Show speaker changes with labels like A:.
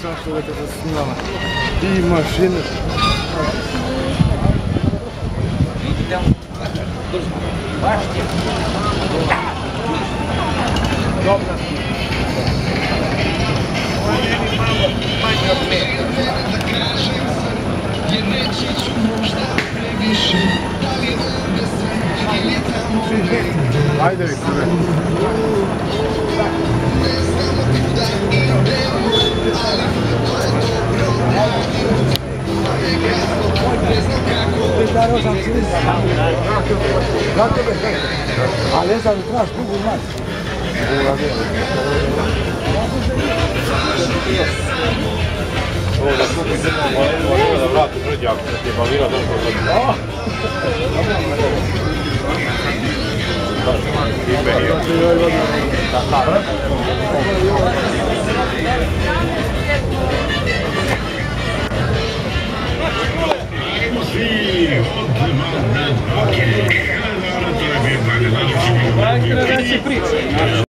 A: strašno da te zasnimala. I mašine. Dobra. Ajde Viktore.
B: Ali sad trebaš dugo imati.
C: Ovo da skupi crno možemo da vrati brđe ako se ti je balira došlo od brđe.
D: Najkada da će priča.